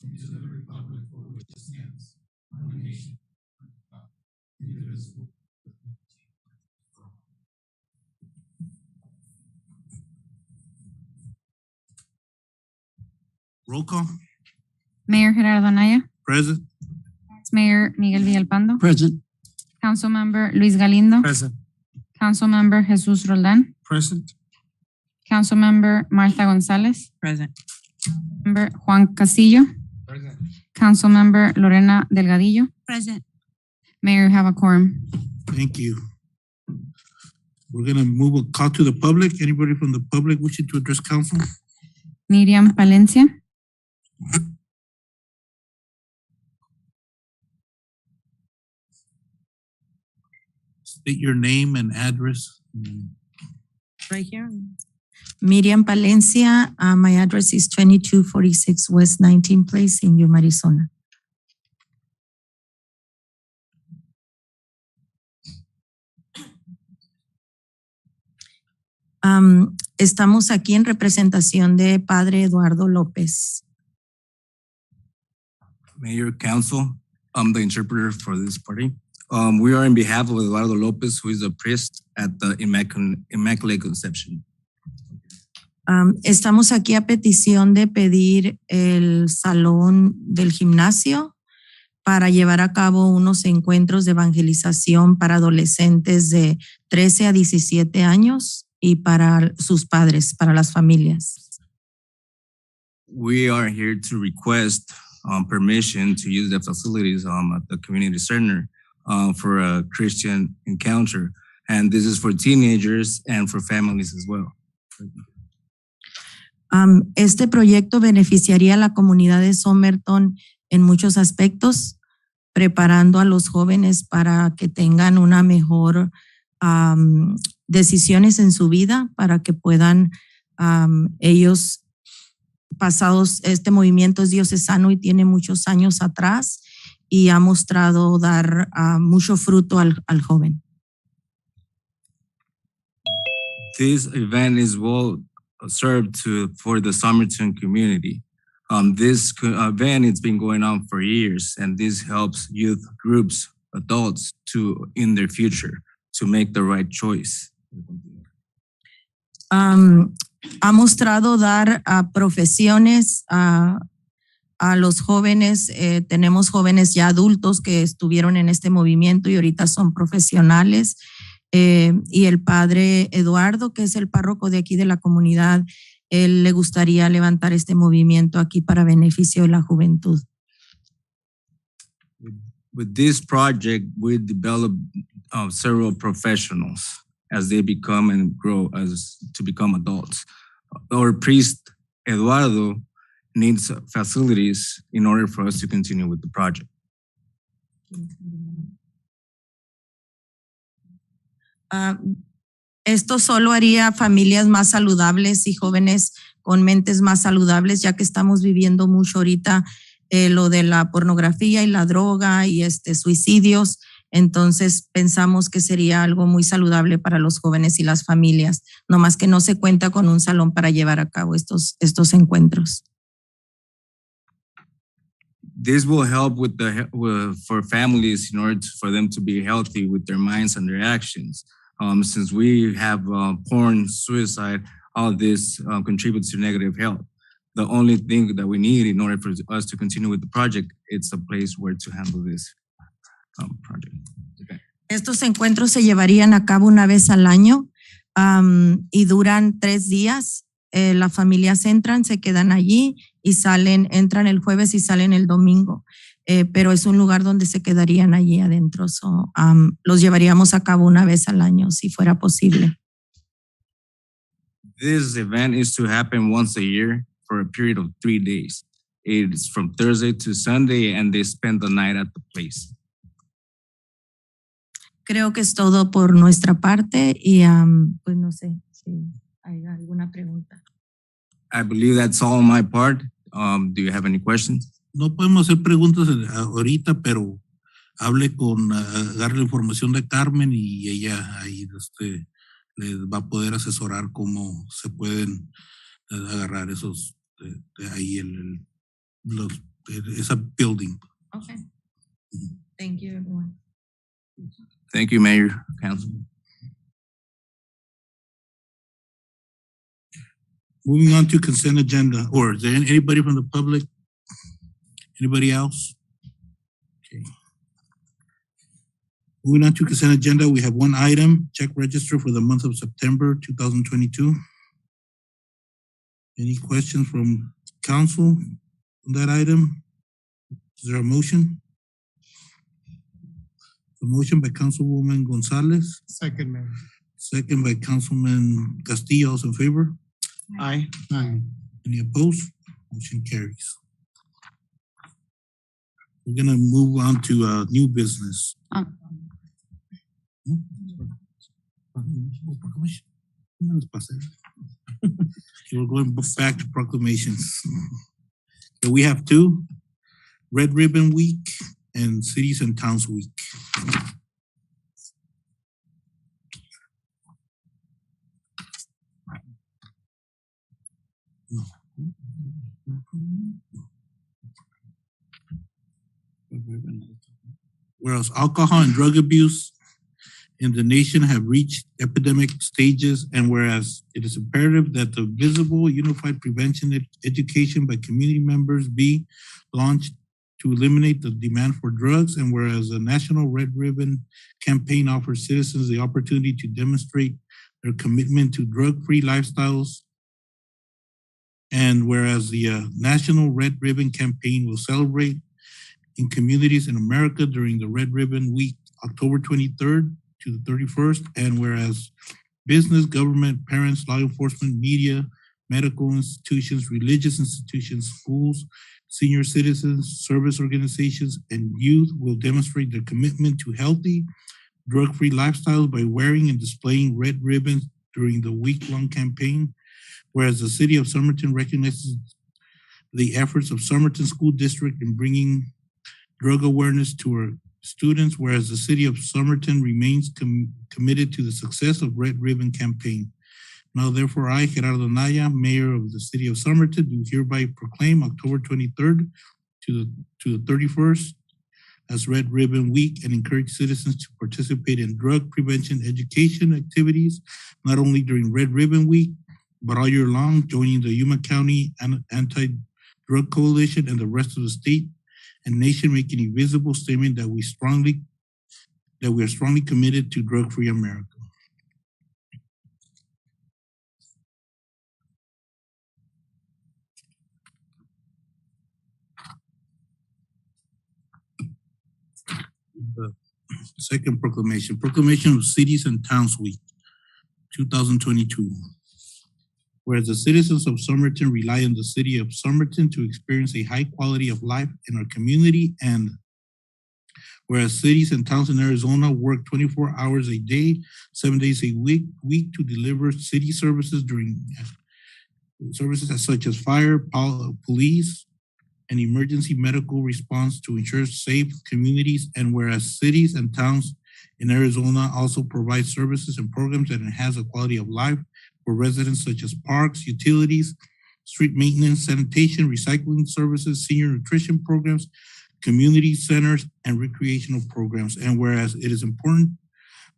and to the republic for which it stands, one nation, under God, indivisible, with liberty and justice for all. Roll call. Mayor Gerardo Anaya, Present. Mayor Miguel Villalpando, Present. Councilmember Luis Galindo, Present. Councilmember Jesus Roldan, Present. Councilmember Martha Gonzalez, Present. Member Juan Castillo, Present. Councilmember Lorena Delgadillo. Present. Mayor, you have a quorum. Thank you. We're gonna move a call to the public. Anybody from the public wishing to address council? Miriam Palencia. State your name and address. Right here. Miriam Palencia. My address is 2246 West 19th Place in Yuma, Arizona. Estamos aquí en representación de Padre Eduardo López. Mayor, Council, I'm the interpreter for this party. We are in behalf of Eduardo Lopez, who is a priest at the Immaculate Conception. Estamos aquí a petición de pedir el salón del gimnasio para llevar a cabo unos encuentros de evangelización para adolescentes de 13 a 17 años y para sus padres, para las familias. We are here to request permission to use the facilities at the community center for a Christian encounter. And this is for teenagers and for families as well. Este proyecto beneficiaría a la comunidad de Somerton en muchos aspectos, preparando a los jóvenes para que tengan una mejor decisiones en su vida, para que puedan ellos, pasados, este movimiento es diocesano y tiene muchos años atrás y ha mostrado dar mucho fruto al joven. This event is well served for the Somerton community. This event has been going on for years, and this helps youth groups, adults, in their future to make the right choice. Ha mostrado dar profesiones a los jóvenes. Tenemos jóvenes ya adultos que estuvieron en este movimiento y ahorita son profesionales. Y el padre Eduardo, que es el párroco de aquí de la comunidad, él le gustaría levantar este movimiento aquí para beneficio de la juventud. With this project, we develop several professionals as they become and grow to become adults. Our priest, Eduardo, needs facilities in order for us to continue with the project. Esto solo haría familias más saludables y jóvenes con mentes más saludables, ya que estamos viviendo mucho ahorita lo de la pornografía y la droga y suicidios. Entonces pensamos que sería algo muy saludable para los jóvenes y las familias, no más que no se cuenta con un salón para llevar a cabo estos encuentros. This will help for families in order for them to be healthy with their minds and their actions. Since we have porn, suicide, all of this contributes to negative health. The only thing that we need in order for us to continue with the project, it's a place where to handle this project. Okay. Estos encuentros se llevarían a cabo una vez al año y duran 3 días. Las familias entran, se quedan allí y entran el jueves y salen el domingo. Pero es un lugar donde se quedarían allí adentro. Los llevaríamos a cabo una vez al año, si fuera posible. This event is to happen once a year for a period of 3 days. It's from Thursday to Sunday, and they spend the night at the place. Creo que es todo por nuestra parte y pues no sé si hay alguna pregunta. I believe that's all on my part. Do you have any questions? No podemos hacer preguntas ahorita, pero hable darle información de Carmen y ella ahí les va a poder asesorar cómo se pueden agarrar esos ahí los it's a building. Okay. Thank you, everyone. Thank you, Mayor, Council. Moving on to consent agenda, or is there anybody from the public? Anybody else? Okay. Moving on to consent agenda, we have one item, check register for the month of September 2022. Any questions from council on that item? Is there a motion? A motion by Councilwoman Gonzalez, Second, Mayor. second by Councilman Castillo. All in favor? Aye. Aye. Any opposed? Motion carries. We're gonna move on to new business. Okay, we're going back to proclamations. So we have two, Red Ribbon Week and Cities and Towns Week. Whereas alcohol and drug abuse in the nation have reached epidemic stages, and whereas it is imperative that the visible unified prevention education by community members be launched to eliminate the demand for drugs, and whereas the National Red Ribbon campaign offers citizens the opportunity to demonstrate their commitment to drug-free lifestyles, and whereas the National Red Ribbon campaign will celebrate in communities in America during the Red Ribbon Week, October 23rd to the 31st, and whereas business, government, parents, law enforcement, media, medical institutions, religious institutions, schools, senior citizens, service organizations, and youth will demonstrate their commitment to healthy, drug-free lifestyles by wearing and displaying red ribbons during the week-long campaign, whereas the City of Somerton recognizes the efforts of Somerton School District in bringing drug awareness to our students, whereas the City of Somerton remains committed to the success of Red Ribbon campaign. Now, therefore, I, Gerardo Naya, Mayor of the City of Somerton, do hereby proclaim October 23rd to the 31st as Red Ribbon Week and encourage citizens to participate in drug prevention education activities, not only during Red Ribbon Week, but all year long, joining the Yuma County Anti-Drug Coalition and the rest of the state and nation, making a visible statement that we are strongly committed to drug-free America. The second proclamation, Proclamation of Cities and Towns Week, 2022. Whereas the citizens of Somerton rely on the City of Somerton to experience a high quality of life in our community, and whereas cities and towns in Arizona work 24 hours a day, 7 days a week to deliver city services during services such as fire, police, and emergency medical response to ensure safe communities, and whereas cities and towns in Arizona also provide services and programs that enhance the quality of life for residents such as parks, utilities, street maintenance, sanitation, recycling services, senior nutrition programs, community centers, and recreational programs. And whereas it is important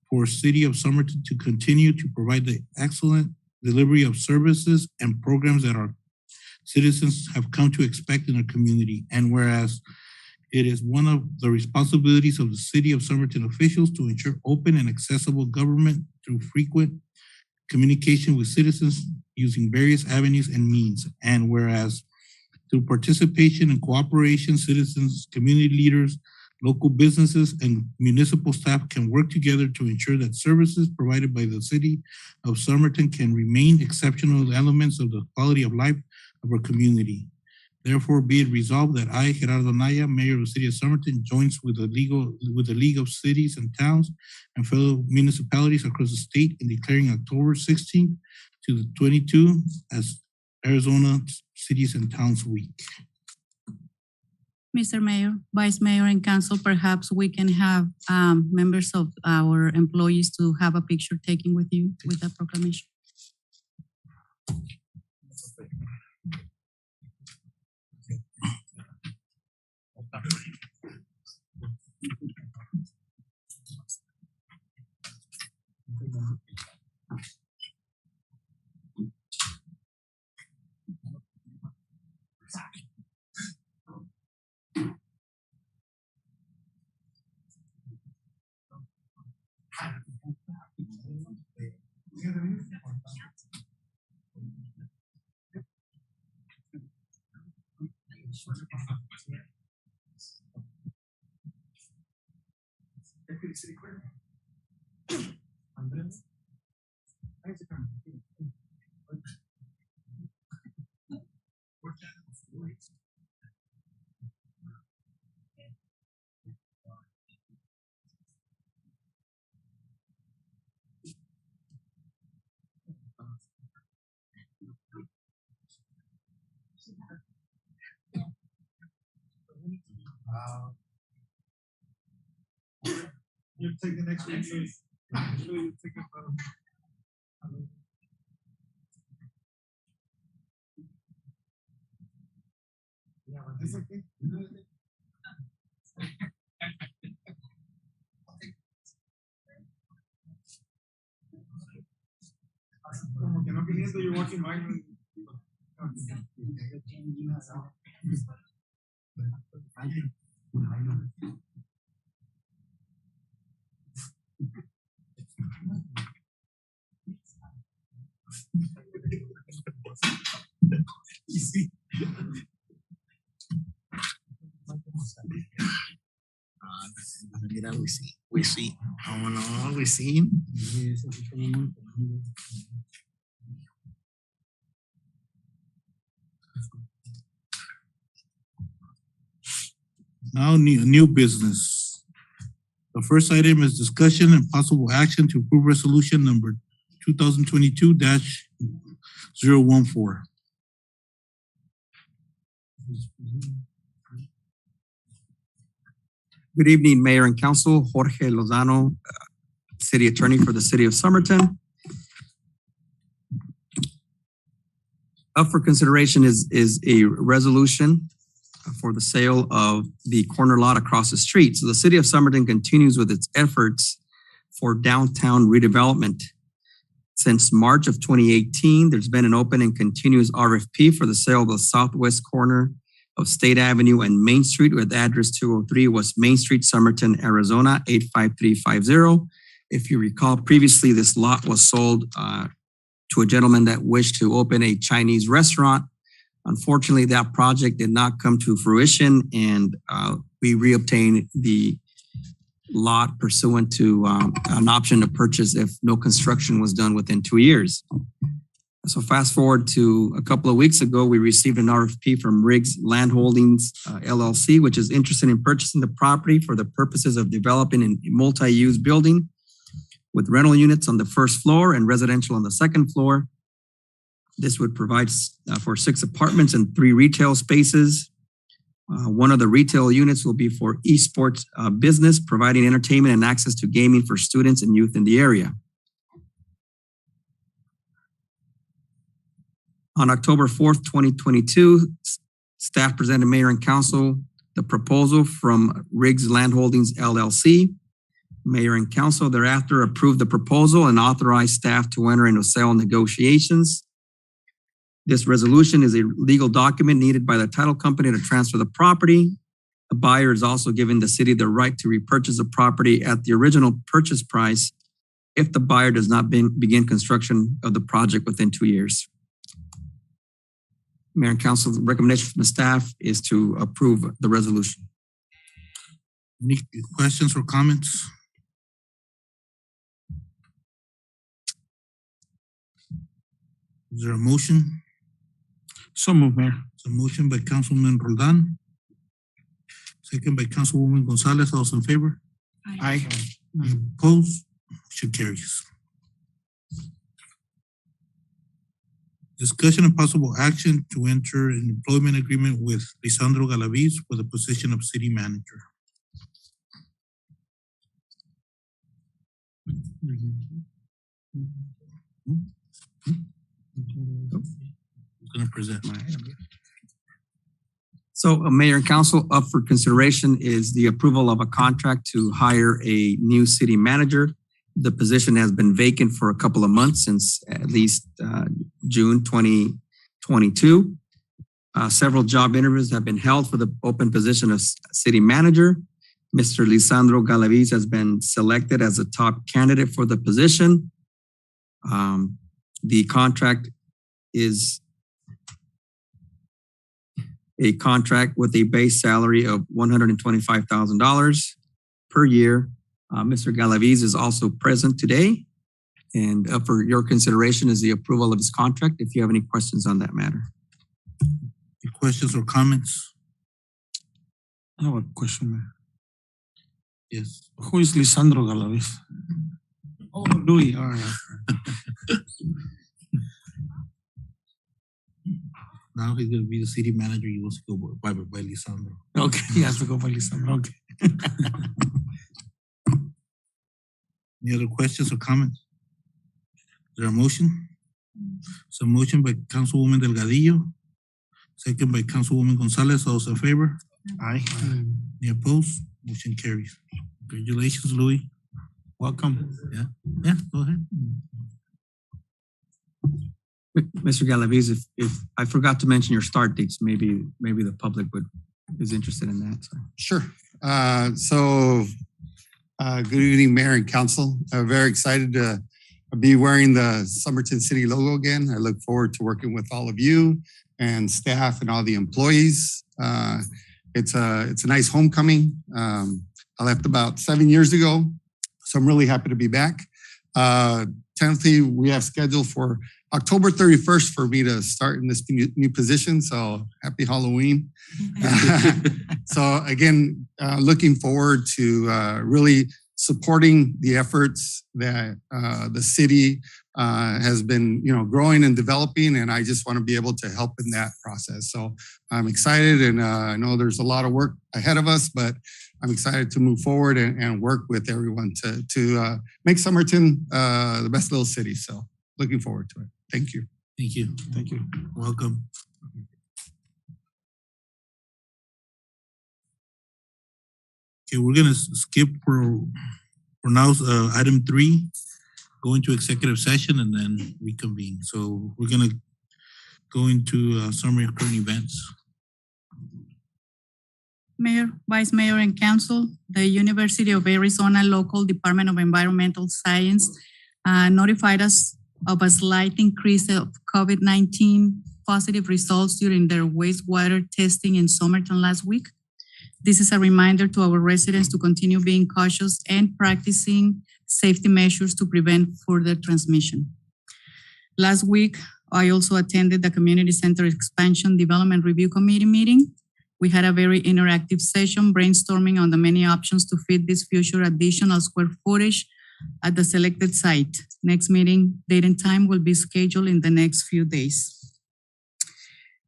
for City of Somerton to continue to provide the excellent delivery of services and programs that our citizens have come to expect in our community. And whereas it is one of the responsibilities of the City of Somerton officials to ensure open and accessible government through frequent communication with citizens using various avenues and means. And whereas through participation and cooperation, citizens, community leaders, local businesses, and municipal staff can work together to ensure that services provided by the City of Somerton can remain exceptional elements of the quality of life of our community. Therefore, be it resolved that I, Gerardo Naya, Mayor of the City of Somerton, joins with the League of Cities and Towns and fellow municipalities across the state in declaring October 16th to the 22 as Arizona Cities and Towns Week. Mr. Mayor, Vice Mayor, and Council, perhaps we can have members of our employees to have a picture taken with you with that proclamation. Deputy City Clerk. You take the next one, please. You take it, yeah, but this is okay. Como que no queriendo, you're walking by. Y sí. Mira, we see. Oh no, we see. Now, new business. The first item is discussion and possible action to approve resolution number 2022-014. Good evening, Mayor and Council. Jorge Lozano, City Attorney for the City of Somerton. Up for consideration is a resolution for the sale of the corner lot across the street. So the City of Somerton continues with its efforts for downtown redevelopment. Since March of 2018, there's been an open and continuous RFP for the sale of the southwest corner of State Avenue and Main Street with address 203 West Main Street, Somerton, Arizona, 85350. If you recall, previously this lot was sold to a gentleman that wished to open a Chinese restaurant. Unfortunately, that project did not come to fruition, and we reobtained the lot pursuant to an option to purchase if no construction was done within 2 years. So fast forward to a couple of weeks ago, we received an RFP from Riggs Land Holdings LLC, which is interested in purchasing the property for the purposes of developing a multi-use building with rental units on the first floor and residential on the second floor. This would provide for 6 apartments and 3 retail spaces. One of the retail units will be for esports business, providing entertainment and access to gaming for students and youth in the area. On October 4th, 2022, staff presented Mayor and Council the proposal from Riggs Land Holdings LLC. Mayor and Council thereafter approved the proposal and authorized staff to enter into sale negotiations. This resolution is a legal document needed by the title company to transfer the property. The buyer is also giving the city the right to repurchase the property at the original purchase price if the buyer does not begin construction of the project within 2 years. Mayor and Council, the recommendation from the staff is to approve the resolution. Any questions or comments? Is there a motion? So moved, Mayor. It's a motion by Councilman Roldan. Second by Councilwoman Gonzalez. All those in favor? Aye. Opposed? Motion carries. Discussion and possible action to enter an employment agreement with Lizandro Galaviz for the position of city manager. I'm gonna present my item. So, Mayor and Council, up for consideration is the approval of a contract to hire a new city manager. The position has been vacant for a couple of months, since at least June 2022. Several job interviews have been held for the open position of city manager. Mr. Lizandro Galaviz has been selected as a top candidate for the position. The contract is a contract with a base salary of $125,000 per year. Mr. Galaviz is also present today. And up for your consideration is the approval of his contract, if you have any questions on that matter. Any questions or comments? I have a question, Mayor. Yes. Who is Lizandro Galaviz? Oh, Louis. All right. Now he's gonna be the city manager. He wants to go by Lizandro. Okay, he has to go by Lizandro. Okay. Any other questions or comments? Is there a motion? So motion by Councilwoman Delgadillo, second by Councilwoman Gonzalez. All those in favor? Aye. Any opposed? Motion carries. Congratulations, Louis. Welcome. Yeah, go ahead. Mr. Galaviz, if I forgot to mention your start dates, maybe the public is interested in that. So. Sure. Good evening, Mayor and Council. I'm very excited to be wearing the Somerton City logo again. I look forward to working with all of you and staff and all the employees. It's a nice homecoming. I left about 7 years ago, so I'm really happy to be back. Tentatively, we have scheduled for October 31st for me to start in this new position. So happy Halloween. So again, looking forward to really supporting the efforts that the city has been, growing and developing, and I just want to be able to help in that process. So I'm excited, and I know there's a lot of work ahead of us, but I'm excited to move forward and work with everyone to make Somerton the best little city. So looking forward to it. Thank you. Thank you. Thank you. Welcome. Okay, we're gonna skip for now item 3, go into executive session and then reconvene. So we're gonna go into summary of current events. Mayor, Vice Mayor, and Council, the University of Arizona Local Department of Environmental Science notified us of a slight increase of COVID-19 positive results during their wastewater testing in Somerton last week. This is a reminder to our residents to continue being cautious and practicing safety measures to prevent further transmission. Last week, I also attended the Community Center Expansion Development Review Committee meeting. We had a very interactive session brainstorming on the many options to fit this future additional square footage at the selected site. Next meeting date and time will be scheduled in the next few days.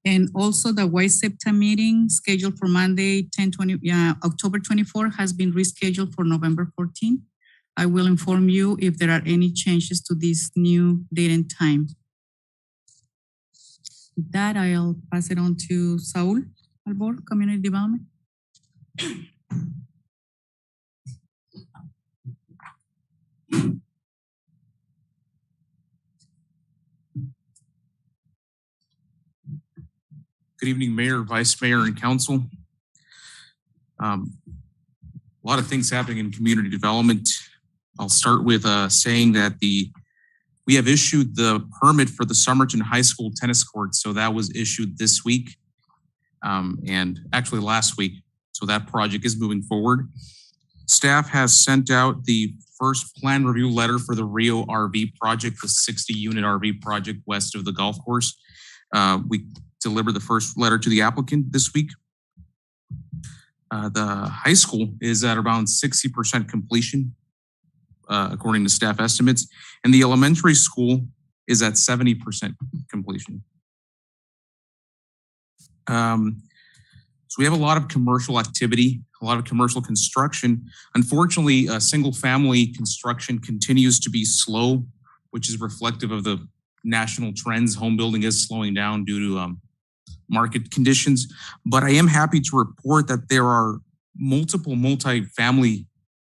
And also the YSEPTA meeting scheduled for Monday, October 24 has been rescheduled for November 14. I will inform you if there are any changes to this new date and time. With that, I'll pass it on to Saul Albor, Community Development. Good evening, Mayor, Vice Mayor, and Council. A lot of things happening in community development. I'll start with saying that we have issued the permit for the Somerton High School tennis court. So that was issued this week and actually last week. So that project is moving forward. Staff has sent out the first plan review letter for the Rio RV project, the 60-unit RV project west of the golf course. We delivered the first letter to the applicant this week. The high school is at around 60% completion, according to staff estimates, and the elementary school is at 70% completion. So we have a lot of commercial activity, a lot of commercial construction. Unfortunately, single family construction continues to be slow, which is reflective of the national trends. Home building is slowing down due to market conditions, but I am happy to report that there are multiple multi-family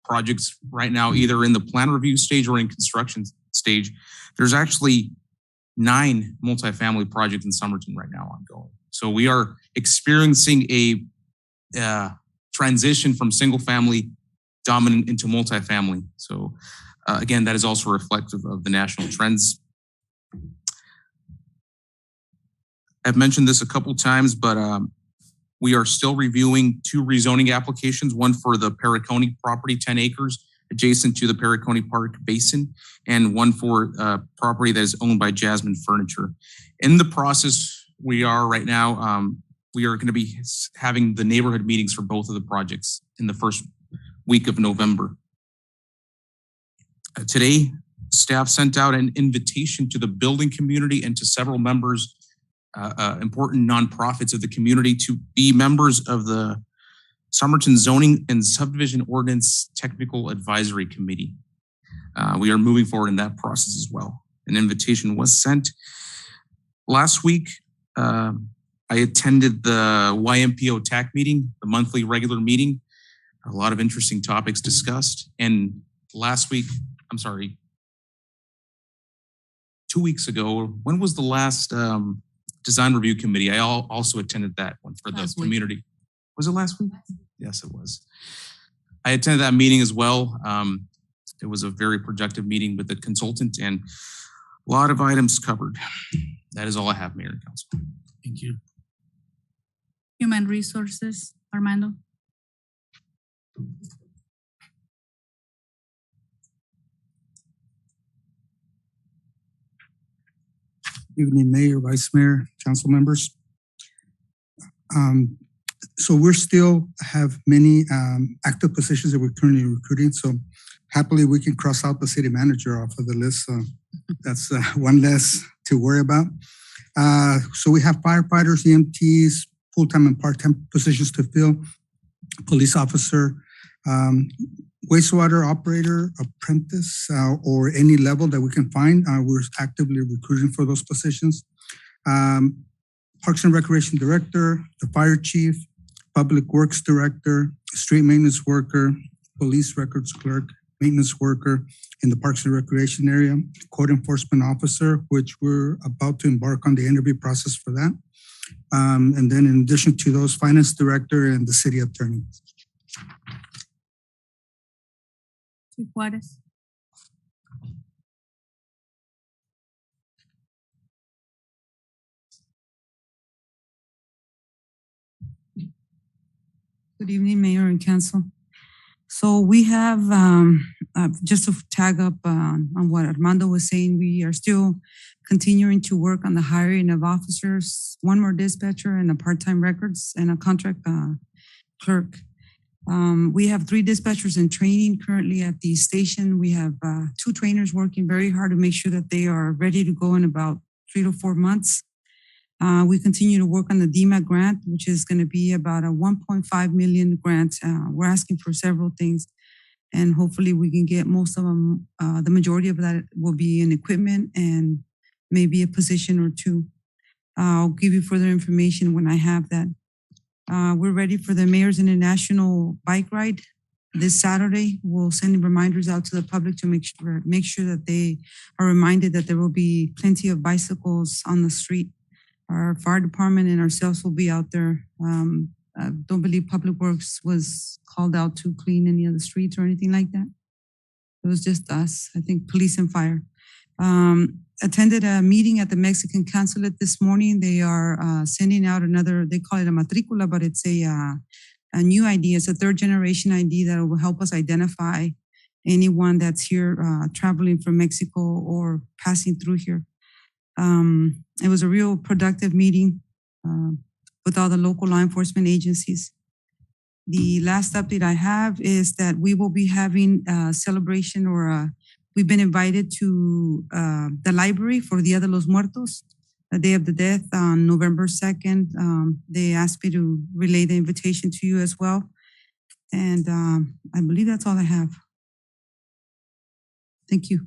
projects right now, either in the plan review stage or in construction stage. There's actually 9 multi-family projects in Somerton right now ongoing. So we are experiencing a transition from single family dominant into multi-family. So again, that is also reflective of the national trends. I've mentioned this a couple times, but We are still reviewing 2 rezoning applications, one for the Perricone property, 10 acres, adjacent to the Perricone Park Basin, and one for property that is owned by Jasmine Furniture. In the process, we are right now, we are going to be having the neighborhood meetings for both of the projects in the first week of November. Today, staff sent out an invitation to the building community and to several members, important nonprofits of the community, to be members of the Somerton Zoning and Subdivision Ordinance Technical Advisory Committee. We are moving forward in that process as well. An invitation was sent. Last week, I attended the YMPO TAC meeting, the monthly regular meeting. A lot of interesting topics discussed. And last week, 2 weeks ago, when was the last design review committee? I also attended that one for the community. Was it last week? Yes, it was. I attended that meeting as well. It was a very productive meeting with the consultant and a lot of items covered. That is all I have, Mayor and Council. Thank you. Human Resources, Armando. Evening, Mayor, Vice Mayor, council members. So we're still have many active positions that we're currently recruiting. So happily we can cross out the city manager off of the list. That's one less to worry about. So we have firefighters, EMTs, full-time and part-time positions to fill, police officer, wastewater operator, apprentice, or any level that we can find. We're actively recruiting for those positions. Parks and Recreation Director, the Fire Chief, Public Works Director, Street Maintenance Worker, Police Records Clerk, Maintenance Worker in the Parks and Recreation area, Code Enforcement Officer, which we're about to embark on the interview process for that. And then in addition to those, Finance Director and the City Attorney. Juarez. Good evening, Mayor and Council. So we have, just to tag up on what Armando was saying, we are still continuing to work on the hiring of officers, one more dispatcher and a part-time records and a contract clerk. We have 3 dispatchers in training currently at the station. We have 2 trainers working very hard to make sure that they are ready to go in about 3 to 4 months. We continue to work on the DMA grant, which is going to be about a 1.5 million grant. We're asking for several things, and hopefully we can get most of them. The majority of that will be in equipment and maybe a position or 2. I'll give you further information when I have that. We're ready for the Mayor's International Bike Ride this Saturday. We'll send reminders out to the public to make sure that they are reminded that there will be plenty of bicycles on the street. Our fire department and ourselves will be out there. I don't believe Public Works was called out to clean any of the streets or anything like that. It was just us, I think police and fire. Attended a meeting at the Mexican consulate this morning. They are sending out another, they call it a matricula, but it's a new ID. It's a 3rd generation ID that will help us identify anyone that's here traveling from Mexico or passing through here. It was a real productive meeting with all the local law enforcement agencies. The last update I have is that we will be having a celebration or we've been invited to the library for Dia de los Muertos, the Day of the Death on November 2nd. They asked me to relay the invitation to you as well. And I believe that's all I have. Thank you.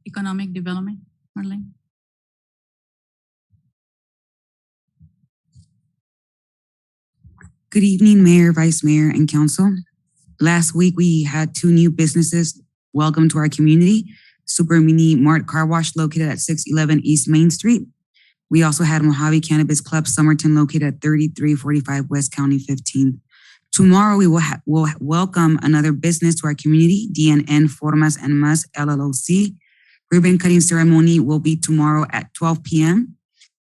Economic Development, Marlene. Good evening, Mayor, Vice Mayor, and Council. Last week, we had 2 new businesses welcome to our community. Super Mini Mart Car Wash located at 611 East Main Street. We also had Mojave Cannabis Club Somerton located at 3345 West County 15. Tomorrow, we will welcome another business to our community, DNN Formas and Mas LLC. Ribbon cutting ceremony will be tomorrow at 12 p.m.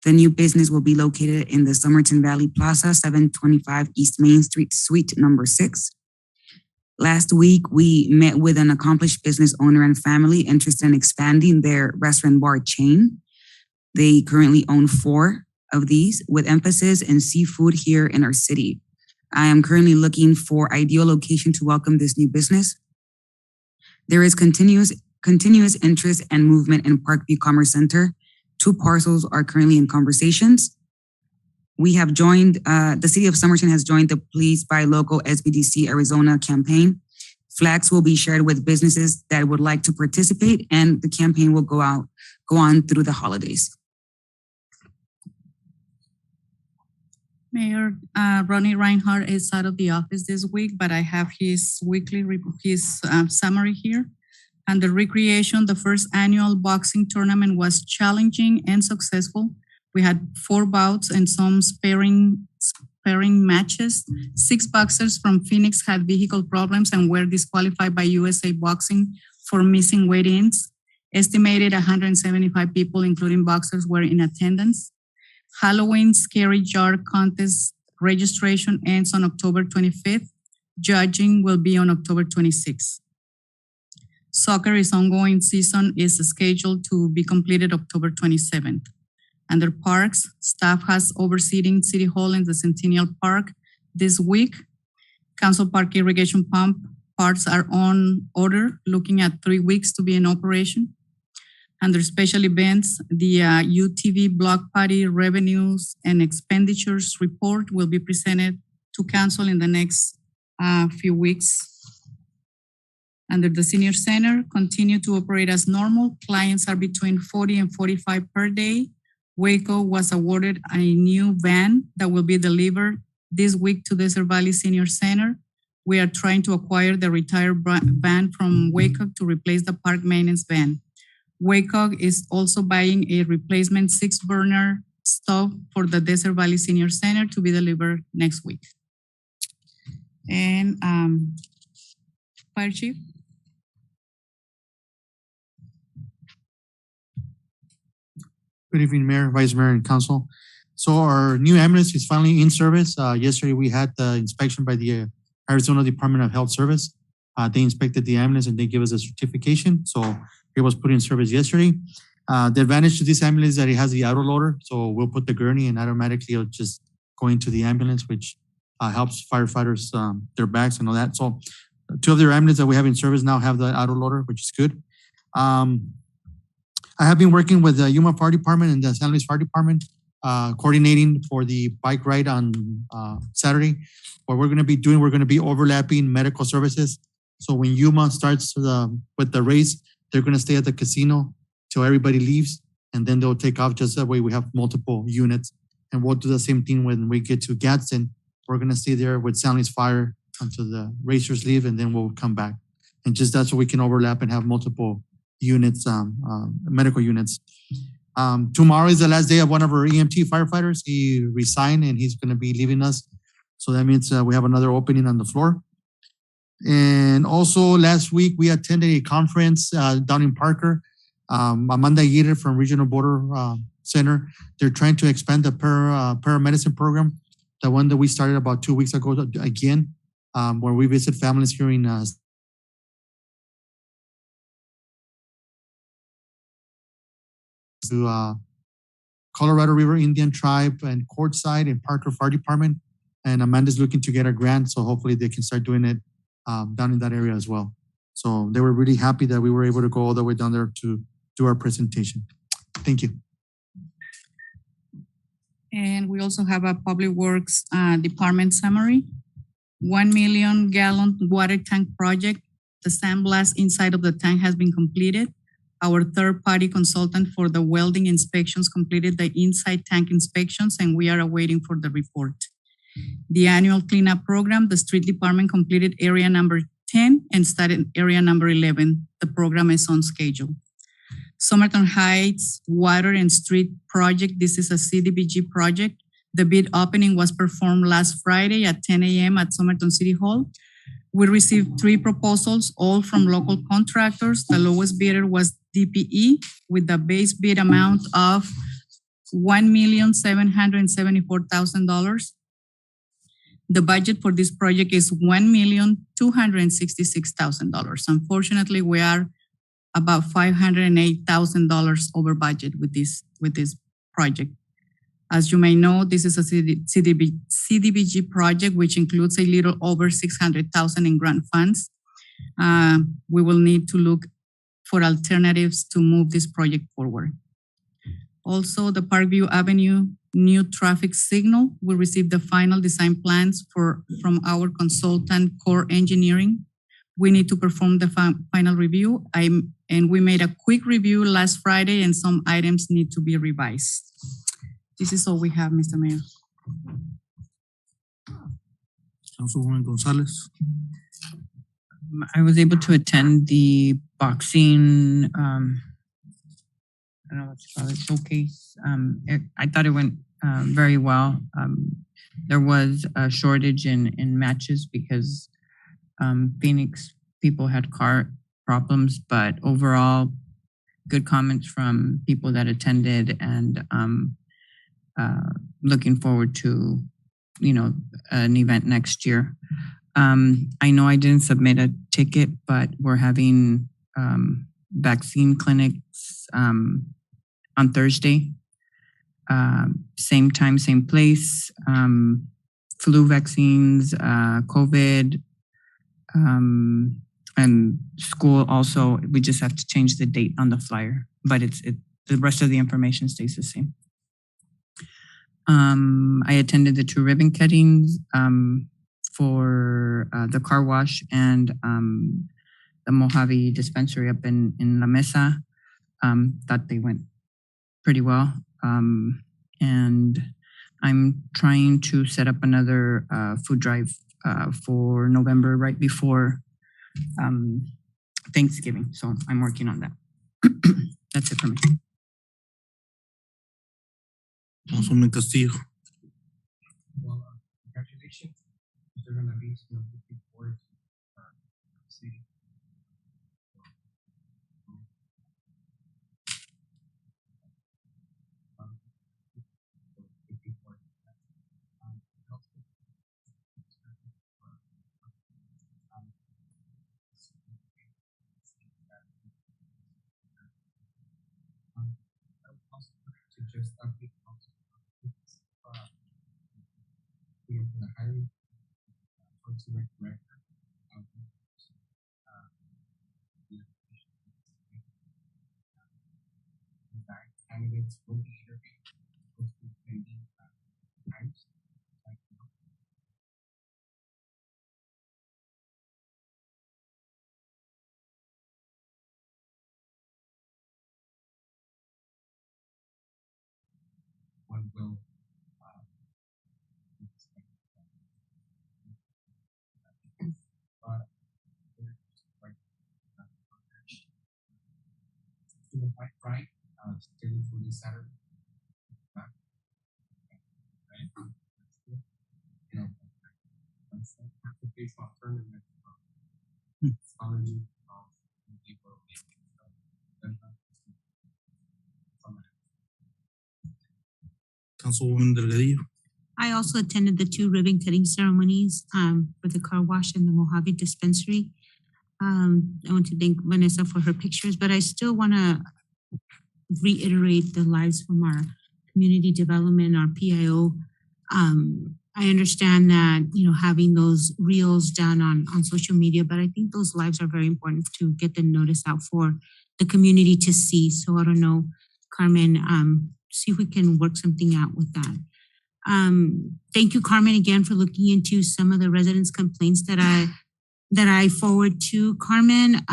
The new business will be located in the Somerton Valley Plaza, 725 East Main Street, Suite number 6. Last week, we met with an accomplished business owner and family interested in expanding their restaurant bar chain. They currently own 4 of these, with emphasis in seafood here in our city. I am currently looking for ideal location to welcome this new business. There is continuous interest and movement in Parkview Commerce Center. 2 parcels are currently in conversations. We have joined, the City of Somerton has joined the Please Buy Local SBDC Arizona campaign. Flags will be shared with businesses that would like to participate, and the campaign will go on through the holidays. Mayor, Ronnie Reinhardt is out of the office this week, but I have his summary here. Under recreation, the first annual boxing tournament was challenging and successful. We had 4 bouts and some sparring matches. 6 boxers from Phoenix had vehicle problems and were disqualified by USA Boxing for missing weigh-ins. Estimated 175 people, including boxers, were in attendance. Halloween Scary Jar Contest registration ends on October 25th. Judging will be on October 26th. Soccer is ongoing season is scheduled to be completed October 27th. Under parks, staff has overseen City Hall in the Centennial Park this week. Council Park irrigation pump parts are on order, looking at 3 weeks to be in operation. Under special events, the UTV block party revenues and expenditures report will be presented to council in the next few weeks. Under the senior center, continue to operate as normal. Clients are between 40 and 45 per day. Waco was awarded a new van that will be delivered this week to Desert Valley Senior Center. We are trying to acquire the retired van from Waco to replace the park maintenance van. WACOG is also buying a replacement 6-burner stove for the Desert Valley Senior Center to be delivered next week. And Fire Chief. Good evening, Mayor, Vice Mayor, and Council. So our new ambulance is finally in service. Yesterday we had the inspection by the Arizona Department of Health Service. They inspected the ambulance and they gave us a certification. So it was put in service yesterday. The advantage to this ambulance is that it has the auto loader. So we'll put the gurney and automatically it'll just go into the ambulance, which helps firefighters, their bags and all that. So 2 of their ambulances that we have in service now have the auto loader, which is good. I have been working with the Yuma Fire Department and the San Luis Fire Department, coordinating for the bike ride on Saturday. What we're going to be doing, we're going to be overlapping medical services. So when Yuma starts with the race, they're going to stay at the casino till everybody leaves, and then they'll take off. Just that way we have multiple units. And we'll do the same thing when we get to Gadsden. We're going to stay there with San Luis Fire until the racers leave, and then we'll come back. And just that's so we can overlap and have multiple units, medical units. Tomorrow is the last day of one of our EMT firefighters. He resigned and he's going to be leaving us. So that means we have another opening on the floor. And also last week we attended a conference down in Parker. Amanda Aguirre from Regional Border Center. They're trying to expand the paramedicine program, the one that we started about 2 weeks ago again, where we visit families here in to Colorado River Indian Tribe and Quartzsite and Parker Fire Department. And Amanda's looking to get a grant, so hopefully they can start doing it down in that area as well. So they were really happy that we were able to go all the way down there to do our presentation. Thank you. And we also have a Public Works Department summary. 1 million gallon water tank project. The sandblast inside of the tank has been completed. Our third-party consultant for the welding inspections completed the inside tank inspections, and we are awaiting for the report. The annual cleanup program, the street department completed area number 10 and started area number 11. The program is on schedule. Somerton Heights Water and Street Project. This is a CDBG project. The bid opening was performed last Friday at 10 a.m. at Somerton City Hall. We received 3 proposals, all from local contractors. The lowest bidder was DPE with the base bid amount of $1,774,000. The budget for this project is $1,266,000. Unfortunately, we are about $508,000 over budget with this project. As you may know, this is a CDBG project, which includes a little over $600,000 in grant funds. We will need to look for alternatives to move this project forward. Also, the Parkview Avenue new traffic signal will receive the final design plans from our consultant, Core Engineering. We need to perform the final review, and we made a quick review last Friday, and some items need to be revised. This is all we have, Mr. Mayor. Councilwoman Gonzalez. I was able to attend the boxing, I don't know what to call it, showcase. I thought it went very well. There was a shortage in matches because Phoenix people had car problems, but overall, good comments from people that attended, and looking forward to, an event next year. I know I didn't submit a ticket, but we're having vaccine clinics on Thursday. Same time, same place. Flu vaccines, COVID, and school also. We just have to change the date on the flyer, but the rest of the information stays the same. I attended the 2 ribbon cuttings for the car wash and the Mojave dispensary up in La Mesa. Thought they went pretty well. And I'm trying to set up another food drive for November, right before Thanksgiving. So I'm working on that. That's it for me. Councilman Castillo. Well, congratulations, Mr. Galaviz. We're looking forward to the city. Just update we have been hiring Prosecutor director. Candidates will be interviewed pending times. One will to the right, scheduled for this Saturday. Application alternative scholarly people. Councilwoman Delgadillo. I also attended the 2 ribbon cutting ceremonies for the car wash and the Mojave dispensary. I want to thank Vanessa for her pictures, but I still want to reiterate the lives from our community development, our PIO. I understand that, having those reels down on social media, but I think those lives are very important to get the notice out for the community to see. So I don't know, Carmen, see if we can work something out with that. Thank you, Carmen, again for looking into some of the residents' complaints that I forward to Carmen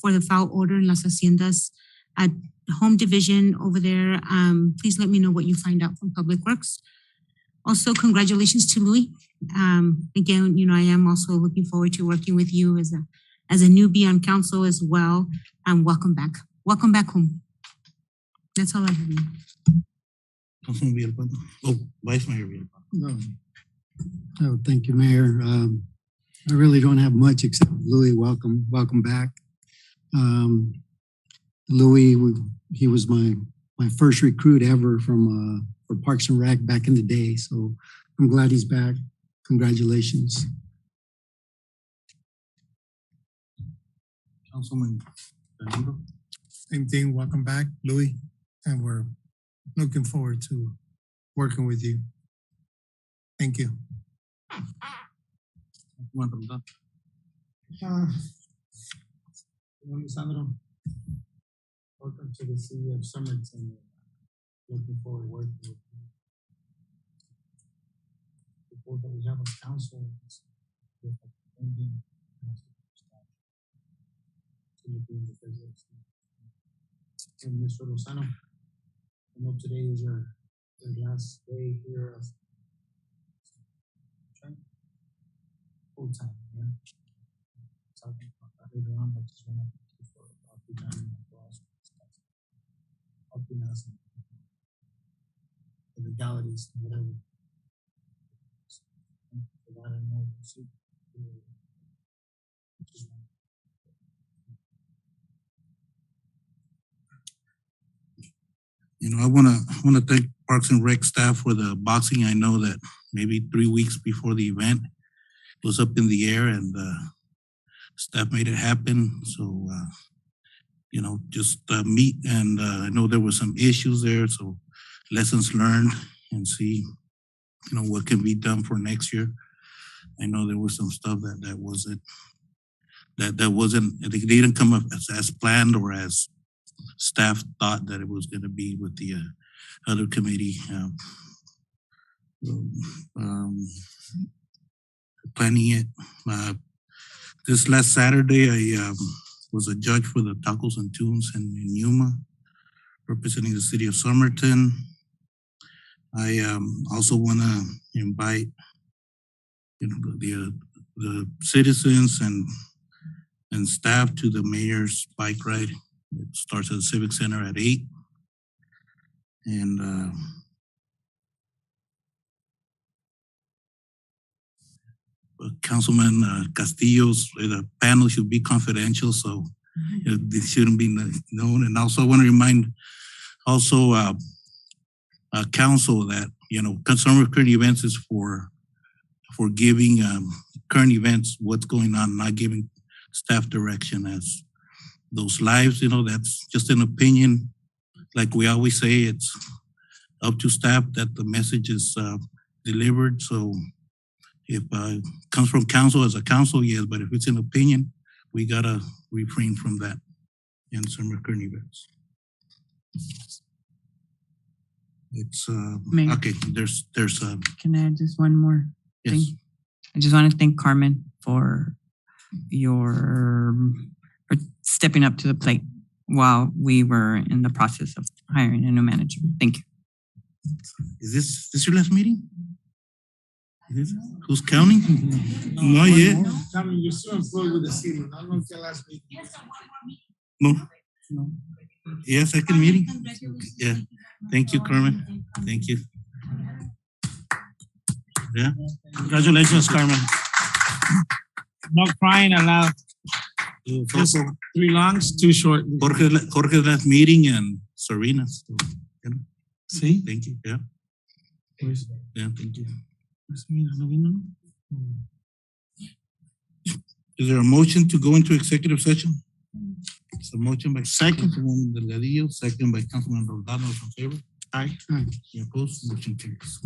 for the foul odor in Las Haciendas at Home Division over there. Please let me know what you find out from Public Works. Also, congratulations to Louis. Again, I am also looking forward to working with you as a newbie on council as well. Welcome back. Welcome back home. That's all I have. Councilman Villalpando. Oh, Vice Mayor Villalpando. Oh, thank you, Mayor. I really don't have much except Louis, welcome back. Louis, he was my my first recruit ever from for Parks and Rec back in the day. So I'm glad he's back. Congratulations. Councilman Danilo. Same thing. Welcome back, Louis. And we're looking forward to working with you. Thank you. Lizandro, welcome to the City of Somerton. Looking forward to working with you. Before that we have a council. And Mr. Lozano, I know today is your last day here of full time, yeah? Talking about that later on, but just want to thank you for helping us, helping us in the legalities and whatever. Thank you for that. I know we'll see. You know, I wanna thank Parks and Rec staff for the boxing. I know that maybe 3 weeks before the event it was up in the air and staff made it happen. So you know, just meet and I know there were some issues there, so lessons learned and see, you know, what can be done for next year. I know there was some stuff that wasn't they didn't come up as planned or as staff thought that it was going to be with the other committee planning it. This last Saturday, I was a judge for the Tacos and Tunes in Yuma, representing the City of Somerton. I also want to invite, you know, the citizens and staff to the mayor's bike ride. It starts at the Civic Center at 8. And Councilman Castillo's the panel should be confidential, so it shouldn't be known. And also I want to remind also council that, you know, concern with current events is for giving current events what's going on, not giving staff direction as those lives, you know, that's just an opinion. Like we always say, it's up to staff that the message is delivered. So if it comes from council as a council, yes, but if it's an opinion, we gotta refrain from that in some recurring events. It's Mayor. okay. There's Can I add just one more yes. thing? I just want to thank Carmen for for stepping up to the plate while we were in the process of hiring a new manager. Thank you. Is this your last meeting? Who's counting? Not yet. Carmen, you're still employed with the city. I don't know if your last meeting. No. Yeah, second meeting. Yeah. Thank you, Carmen. Thank you. Yeah. Congratulations, Carmen. No crying allowed. Just 3 longs, 2 short. Jorge's last meeting and Serena's. So, you know. See? Thank you. Yeah. Yeah, thank you. Is there a motion to go into executive session? It's a motion by Councilwoman Delgadillo, second by Councilman Rodano. In favor? Aye. Any opposed? Motion carries.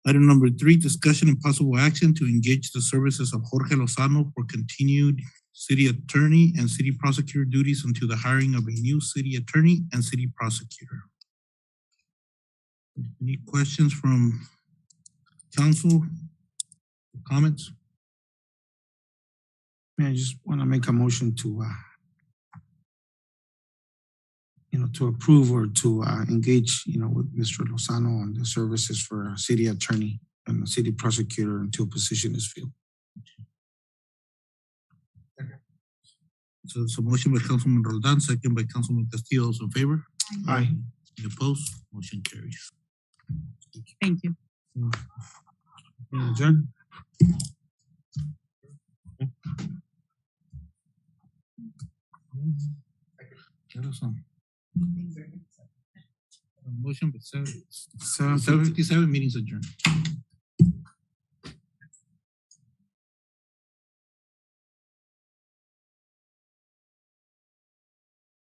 Item number 3, discussion and possible action to engage the services of Jorge Lozano for continued city attorney and city prosecutor duties until the hiring of a new city attorney and city prosecutor. Any questions from council? Comments? I just want to make a motion to, to approve or to engage, with Mr. Lozano on the services for a city attorney and a city prosecutor until position is filled. So it's a motion by Councilman Roldan, second by Councilman Castillo. Those in favor? Aye. Any opposed? Motion carries. Thank you. Adjourn. Motion, but 7:57, meeting's adjourned.